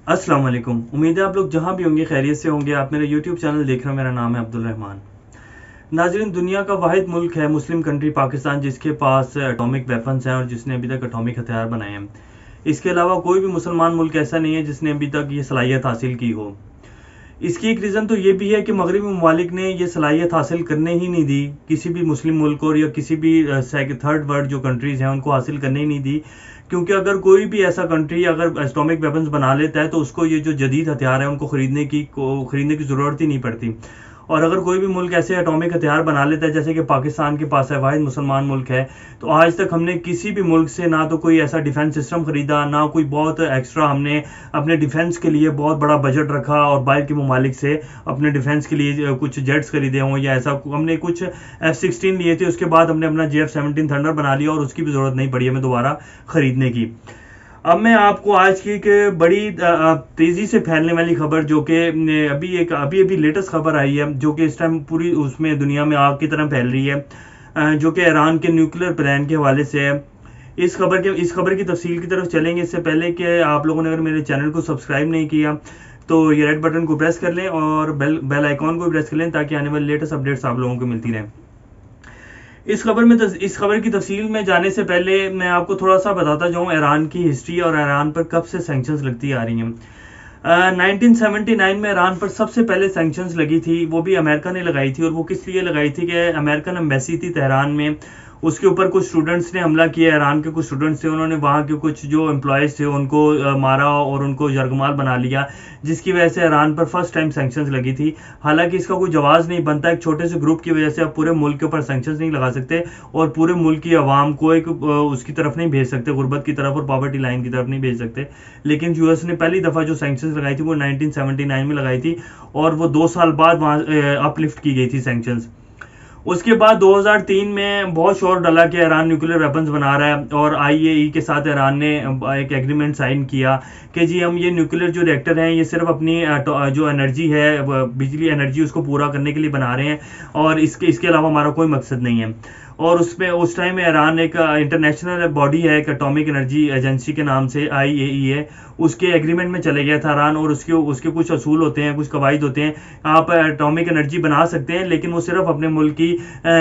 अस्सलाम वालेकुम। उम्मीद है आप लोग जहां भी होंगे खैरियत से होंगे। आप मेरा यूट्यूब चैनल देख रहे हो। मेरा नाम है अब्दुल रहमान। नाज़रीन, दुनिया का वाहिद मुल्क है मुस्लिम कंट्री पाकिस्तान, जिसके पास एटॉमिक वेपन्स हैं और जिसने अभी तक एटॉमिक हथियार बनाए हैं। इसके अलावा कोई भी मुसलमान मुल्क ऐसा नहीं है जिसने अभी तक ये सलाहियत हासिल की हो। इसकी एक रीज़न तो ये भी है कि मगरबी ममालिक ने ये सलाहियत हासिल करने ही नहीं दी किसी भी मुस्लिम मुल्क को, या किसी भी थर्ड वर्ल्ड जो कंट्रीज़ हैं उनको हासिल करने ही नहीं दी। क्योंकि अगर कोई भी ऐसा कंट्री अगर एटॉमिक वेपन्स बना लेता है तो उसको ये जो जदीद हथियार है उनको खरीदने की ज़रूरत ही नहीं पड़ती। और अगर कोई भी मुल्क ऐसे एटॉमिक हथियार बना लेता है जैसे कि पाकिस्तान के पास है, वाहिद मुसलमान मुल्क है, तो आज तक हमने किसी भी मुल्क से ना तो कोई ऐसा डिफेंस सिस्टम खरीदा, ना कोई बहुत एक्स्ट्रा हमने अपने डिफेंस के लिए बहुत बड़ा बजट रखा और बाहर के ममालिक से अपने डिफेंस के लिए कुछ जेट्स खरीदे हों, या ऐसा हमने कुछ F-16 लिए थे। उसके बाद हमने अपना JF-17 थंडर बना लिया और उसकी भी ज़रूरत नहीं पड़ी हमें दोबारा खरीदने की। अब मैं आपको आज की एक बड़ी तेजी से फैलने वाली खबर, जो कि अभी लेटेस्ट खबर आई है, जो कि इस टाइम पूरी उसमें दुनिया में आग की तरह फैल रही है, जो कि ईरान के न्यूक्लियर प्लान के हवाले से है। इस खबर की तफसील की तरफ चलेंगे। इससे पहले कि आप लोगों ने अगर मेरे चैनल को सब्सक्राइब नहीं किया तो ये रेड बटन को प्रेस कर लें और बेल आइकॉन को प्रेस कर लें, ताकि आने वाली लेटेस्ट अपडेट्स आप लोगों को मिलती रहें। इस खबर की तफसील में जाने से पहले मैं आपको थोड़ा सा बताता जाऊं ईरान की हिस्ट्री और ईरान पर कब से सैंक्शंस लगती आ रही हैं। 1979 में ईरान पर सबसे पहले सैंक्शंस लगी थी, वो भी अमेरिका ने लगाई थी। और वो किस लिए लगाई थी कि अमेरिकन एम्बेसी थी तेहरान में, उसके ऊपर कुछ स्टूडेंट्स ने हमला किया। ईरान के कुछ स्टूडेंट्स थे, उन्होंने वहाँ के कुछ जो एम्प्लॉयज़ थे उनको मारा और उनको यरगमाल बना लिया, जिसकी वजह से ईरान पर फर्स्ट टाइम सैंक्शंस लगी थी। हालांकि इसका कोई जवाब नहीं बनता, एक छोटे से ग्रुप की वजह से आप पूरे मुल्क के ऊपर सैंक्शंस नहीं लगा सकते और पूरे मुल्क की आवाम को एक उसकी तरफ नहीं भेज सकते, गुर्बत की तरफ और पॉवर्टी लाइन की तरफ नहीं भेज सकते। लेकिन यूएस ने पहली दफ़ा जो सैंक्शंस लगाई थी वो 1979 में लगाई थी, और वो 2 साल बाद वहाँ अपलिफ्ट की गई थी सैंक्शंस। उसके बाद 2003 में बहुत शोर डला कि ईरान न्यूक्लियर वेपन्स बना रहा है, और IAEA के साथ ईरान ने एक एग्रीमेंट साइन किया कि जी हम ये न्यूक्लियर जो रिएक्टर हैं ये सिर्फ अपनी जो एनर्जी है, बिजली एनर्जी, उसको पूरा करने के लिए बना रहे हैं, और इसके अलावा हमारा कोई मकसद नहीं है। और उस टाइम में ईरान एक इंटरनेशनल बॉडी है, एक एटॉमिक एनर्जी एजेंसी के नाम से IAEA, उसके एग्रीमेंट में चले गया था ईरान। और उसके कुछ असूल होते हैं, कुछ कवायद होते हैं। आप एटॉमिक एनर्जी बना सकते हैं, लेकिन वो सिर्फ अपने मुल्क की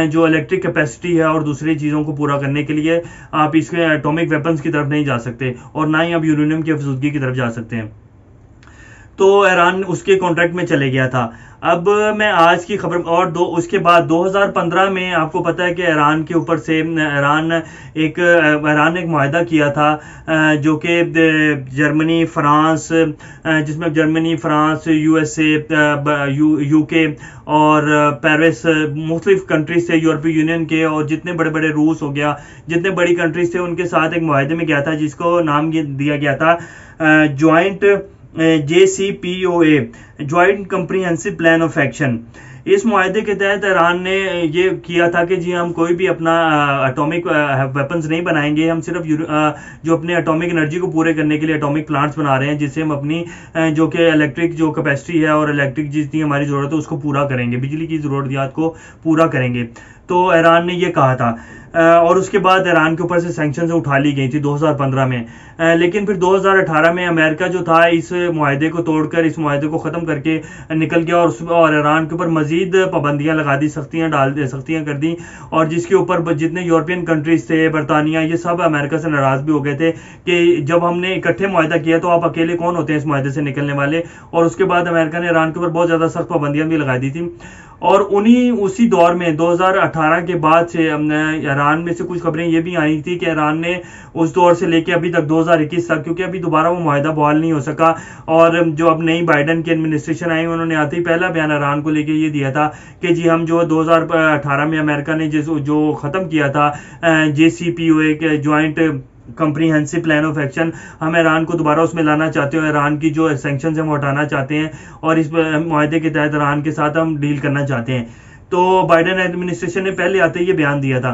जो इलेक्ट्रिक कैपेसिटी है और दूसरी चीज़ों को पूरा करने के लिए। आप इसके एटॉमिक वेपन्स की तरफ नहीं जा सकते, और ना ही आप यूरेनियम की अफजूदगी की तरफ जा सकते हैं। तो ईरान उसके कॉन्ट्रैक्ट में चले गया था। अब मैं आज की खबर उसके बाद 2015 में आपको पता है कि ईरान के ऊपर से ईरान ने एक मुआहदा किया था, जो कि जर्मनी, फ्रांस, जिसमें जर्मनी, फ्रांस, USA, UK और पेरिस, मुख्तलिफ कंट्रीज थे यूरोपीय यूनियन के, और जितने बड़े बड़े रूस हो गया, जितने बड़ी कंट्रीज थे उनके साथ एक मुआहदे में गया था, जिसको नाम दिया गया था joint JCPOA, joint comprehensive plan of action. इस मुआहदे के तहत ईरान ने ये किया था कि जी हम कोई भी अपना एटॉमिक वेपन्स नहीं बनाएंगे, हम सिर्फ जो अपने एटॉमिक एनर्जी को पूरे करने के लिए एटॉमिक प्लांट्स बना रहे हैं, जिससे हम अपनी जो कि इलेक्ट्रिक जो कैपेसिटी है और इलेक्ट्रिक जितनी हमारी ज़रूरत है उसको पूरा करेंगे, बिजली की ज़रूरियात को पूरा करेंगे। तो ईरान ने ये कहा था, और उसके बाद ईरान के ऊपर से सैंक्शंस उठा ली गई थी 2015 में। लेकिन फिर 2018 में अमेरिका जो था इस मुआहदे को तोड़कर, इस मुआहदे को ख़त्म करके निकल गया, और ईरान के ऊपर मजीद पाबंदियां लगा दी, सख्तियां कर दी। और जिसके ऊपर जितने यूरोपियन कंट्रीज थे, बरतानिया, ये सब अमेरिका से नाराज़ भी हो गए थे कि जब हमने इकट्ठे मुआहदा किया तो आप अकेले कौन होते हैं इस मुआहदे से निकलने वाले। और उसके बाद अमेरिका ने ईरान के ऊपर बहुत ज़्यादा सख्त पाबंदियां भी लगा दी थी। और उसी दौर में 2018 के बाद से ईरान में से कुछ खबरें ये भी आई थी कि ईरान ने उस दौर से लेके अभी तक 2021 तक, क्योंकि अभी दोबारा वो मुआहदा बहाल नहीं हो सका, और जो अब नई बाइडन की एडमिनिस्ट्रेशन आई, उन्होंने आते ही पहला बयान ईरान को लेके ये दिया था कि जी हम जो 2018 में अमेरिका ने जो ख़त्म किया था JCPOA के joint comprehensive plan of action, हम ईरान को दोबारा उसमें लाना चाहते हैं, ईरान की जो सैंक्शंस हैं वो हटाना चाहते हैं, और इस मुआहदे के तहत ईरान के साथ हम डील करना चाहते हैं। तो बाइडन एडमिनिस्ट्रेशन ने पहले आते ही ये बयान दिया था।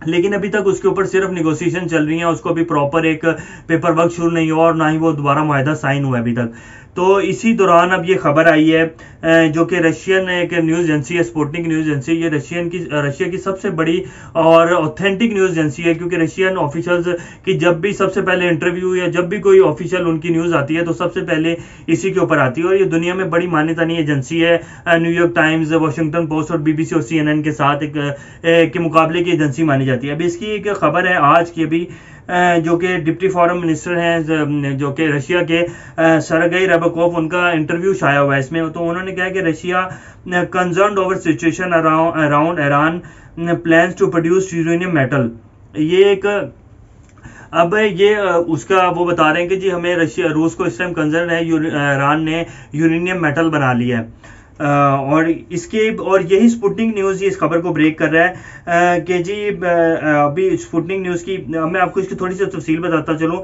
लेकिन अभी तक उसके ऊपर सिर्फ निगोशिएशन चल रही है, उसको अभी प्रॉपर एक पेपर वर्क शुरू नहीं हुआ और ना ही वो दोबारा मुआहदा साइन हुआ अभी तक। तो इसी दौरान अब ये खबर आई है जो कि रशियन एक न्यूज़ एजेंसी है, स्पुतनिक न्यूज़ एजेंसी, ये रशिया की सबसे बड़ी और ऑथेंटिक न्यूज़ एजेंसी है, क्योंकि रशियन ऑफिशियल्स की जब भी सबसे पहले इंटरव्यू या जब भी कोई ऑफिशियल उनकी न्यूज़ आती है तो सबसे पहले इसी के ऊपर आती है। और ये दुनिया में बड़ी मान्यता नहीं एजेंसी है, न्यूयॉर्क टाइम्स, वाशिंगटन पोस्ट और BBC और CNN के साथ के मुकाबले की एजेंसी मानी जाती है। अभी इसकी एक खबर है आज की, अभी जो कि डिप्टी फॉरेन मिनिस्टर हैं जो कि रशिया के सरगेई रेबकोव, उनका इंटरव्यू शाया हुआ है इसमें। तो उन्होंने कहा कि Russia concerned over situation around Iran plans to produce uranium metal. ये एक अब ये उसका वो बता रहे हैं कि जी हमें रूस को इस टाइम कंसर्न है, ईरान ने यूरेनियम मेटल बना लिया है। और यही स्पुतनिक न्यूज़ इस खबर को ब्रेक कर रहा है कि जी अभी स्पुतनिक न्यूज़ की मैं आपको इसकी थोड़ी सी तफसील बताता चलूँ।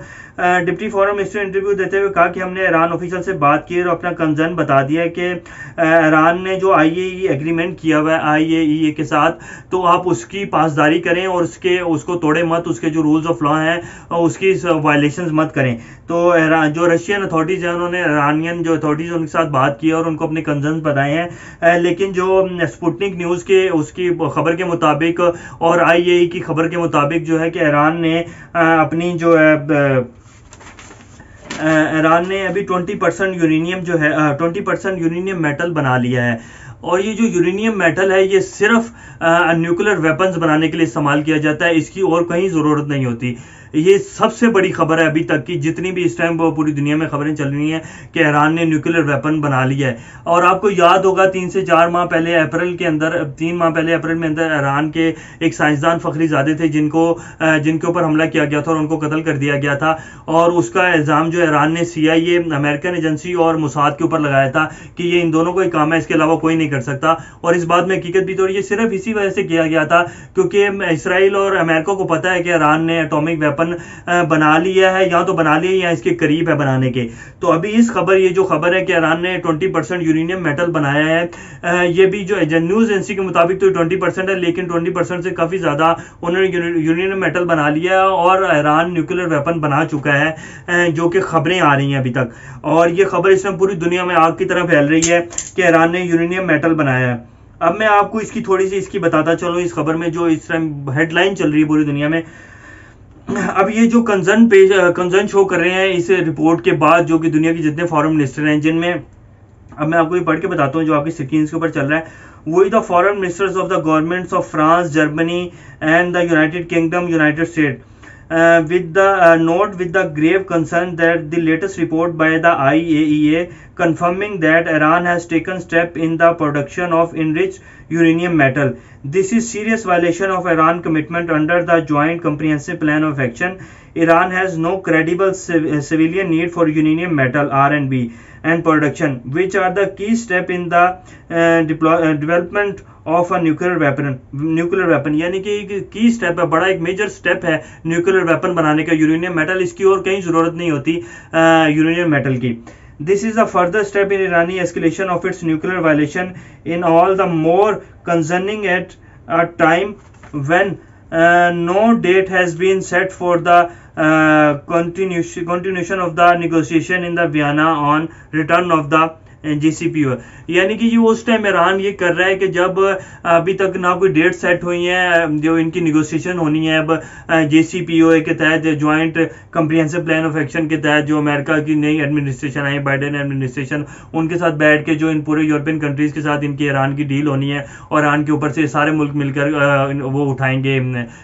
डिप्टी फॉरेन मिनिस्टर इंटरव्यू देते हुए कहा कि हमने ईरान ऑफिशियल से बात की और अपना कंसर्न बता दिया है कि ईरान ने जो IAEA एग्रीमेंट किया हुआ है IAEA के साथ, तो आप उसकी पासदारी करें और उसको तोड़े मत, उसके जो रूल्स ऑफ लॉ हैं उसकी वायलेशंस मत करें। तो जो रशियन अथॉरिटीज़ हैं उन्होंने ईरानियन जो अथॉरिटीज़ उनके साथ बात की और उनको अपने कंसर्न बताए हैं। लेकिन जो स्पुतनिक न्यूज़ के उसकी खबर के मुताबिक और IAEA की खबर के मुताबिक जो है कि ईरान ने अपनी जो है ईरान ने अभी 20% यूरेनियम जो है 20% यूरेनियम मेटल बना लिया है। और ये जो यूरेनियम मेटल है ये सिर्फ न्यूक्लियर वेपन्स बनाने के लिए इस्तेमाल किया जाता है, इसकी और कहीं ज़रूरत नहीं होती। ये सबसे बड़ी खबर है अभी तक की, जितनी भी इस टाइम पूरी दुनिया में खबरें चल रही हैं कि ईरान ने न्यूक्लियर वेपन बना लिया है। और आपको याद होगा 3 से 4 माह पहले 3 माह पहले अप्रैल में अंदर ईरान के एक साइंसदान फखरीजादे थे जिनके ऊपर हमला किया गया था और उनको कत्ल कर दिया गया था। और उसका इल्ज़ाम जो ईरान ने CIA अमेरिकन एजेंसी और मोसाद के ऊपर लगाया था कि ये इन दोनों को ही काम है, इसके अलावा कोई नहीं कर सकता। और इस बात में हकीकत भी, तो ये सिर्फ इसी वजह से किया गया था क्योंकि इसराइल और अमेरिका को पता है कि ईरान ने एटॉमिक वेपन बना लिया है, या तो बना लिया या इसके करीब है बनाने के। तो अभी ये जो खबर है कि ईरान ने 20% यूरेनियम मेटल बनाया है, ये भी जो न्यूज़ एजेंसी के मुताबिक तो 20% है, लेकिन 20% से काफ़ी ज़्यादा उन्होंने यूरेनियम मेटल बना लिया है और ईरान न्यूक्लियर वेपन बना चुका है, जो कि खबरें आ रही हैं अभी तक। और ये खबर इस समय पूरी दुनिया में आग की तरह फैल रही है कि ईरान ने यूरेनियम मेटल बनाया है। अब मैं आपको इसकी थोड़ी सी इसकी बताता चलूँ, इस खबर में जो इस टाइम हेडलाइन चल रही है पूरी दुनिया में। अब ये जो कंसर्न शो कर रहे हैं इस रिपोर्ट के बाद, जो कि दुनिया के जितने फॉरेन मिनिस्टर हैं, जिनमें अब मैं आपको ये पढ़ के बताता हूँ जो आपकी स्क्रीन के ऊपर चल रहा है। वही the foreign ministers of the governments of France, Germany and the United kingdom, United state with the grave concern that the latest report by the IAEA confirming that Iran has taken step in the production of enriched uranium metal. This is serious violation of Iran commitment under the Joint Comprehensive Plan of Action. Iran has no credible civilian need for uranium metal R&B and production, which are the key step in the development of a nuclear weapon, यानी कि की step है, बड़ा एक major step है nuclear weapon बनाने का uranium metal. इसकी और कहीं ज़रूरत नहीं होती यूरेनियम मेटल की। This is a further step in Irani escalation of its nuclear violation in all the more concerning at a time when no date has been set for the continuation of the negotiation in the Vienna on return of the JCPOA। यानी कि ये उस time Iran ये कर रहा है कि जब अभी तक ना कोई डेट सेट हुई है जो इनकी निगोशिएशन होनी है अब JCPOA के तहत, joint comprehensive plan of action के तहत, जो अमेरिका की नई एडमिनिस्ट्रेशन आई, बाइडेन एडमिनिस्ट्रेशन, उनके साथ बैठ के जो इन पूरे यूरोपियन कंट्रीज़ के साथ इनकी ईरान की डील होनी है और ईरान के ऊपर से सारे मुल्क मिलकर वो उठाएंगे,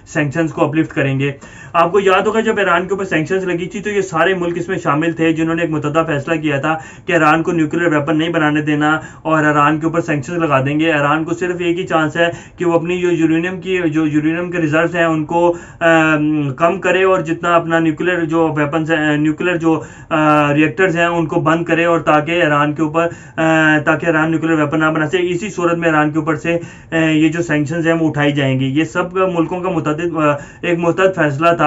सैंक्शंस को अपलिफ्ट करेंगे। आपको याद होगा जब ईरान के ऊपर सैंक्शंस लगी थी तो ये सारे मुल्क इसमें शामिल थे जिन्होंने एक मुतहदा फैसला किया था कि ईरान को न्यूक्लियर वेपन नहीं बनाने देना और ईरान के ऊपर सैंक्शंस लगा देंगे। ईरान को सिर्फ एक ही चांस है कि वो अपनी जो यूरेनियम के रिजर्व्स हैं उनको कम करे और जितना अपना न्यूक्लियर जो वेपन्स हैं, न्यूक्लियर जो रिएक्टर्स हैं उनको बंद करे, और ताकि ईरान न्यूक्लियर वेपन ना बना सके। इसी सूरत में ईरान के ऊपर से ये जो सैंक्शंस हैं वो उठाई जाएंगी। ये सब मुल्कों का एक मुतहद फैसला था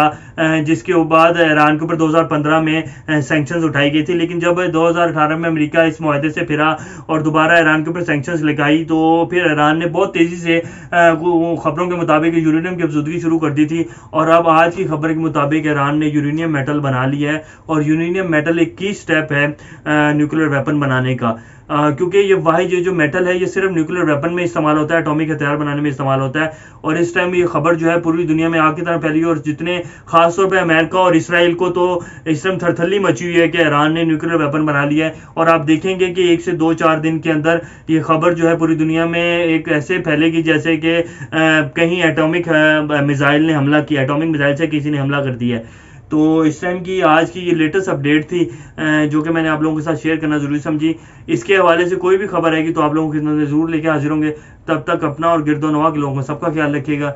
जिसके बाद ईरान के ऊपर 2015 में सैंक्शंस उठाई गई थी। लेकिन जब 2018 में अमेरिका इस मुआहदे किनारे से फिरा और दोबारा ईरान के ऊपर सैंक्शंस लगाई, तो फिर ईरान ने बहुत तेज़ी से खबरों के मुताबिक यूरेनियम की अफजूदगी शुरू कर दी थी। और अब आज की खबर के मुताबिक ईरान ने यूरेनियम मेटल बना लिया है, और यूरेनियम मेटल एक की स्टेप है न्यूक्लियर वेपन बनाने का। क्योंकि ये वाहिद ये जो मेटल है ये सिर्फ न्यूक्लियर वेपन में इस्तेमाल होता है, एटॉमिक हथियार बनाने में इस्तेमाल होता है। और इस टाइम ये खबर जो है पूरी दुनिया में आग की तरह फैली है, और जितने खासतौर पे अमेरिका और इसराइल को तो इस टाइम थरथल्ली मची हुई है कि ईरान ने न्यूक्लियर वेपन बना लिया है। और आप देखेंगे कि 1 से 2-4 दिन के अंदर ये खबर जो है पूरी दुनिया में एक ऐसे फैलेगी जैसे कि कहीं एटॉमिक मिसाइल ने हमला किया, एटॉमिक मिसाइल से किसी ने हमला कर दिया है। तो इस टाइम की आज की ये लेटेस्ट अपडेट थी जो कि मैंने आप लोगों के साथ शेयर करना जरूरी समझी। इसके हवाले से कोई भी खबर आएगी तो आप लोगों की खिदमत में जरूर लेके हाजिर होंगे। तब तक अपना और गिरदो नवा के लोगों का सबका ख्याल रखिएगा।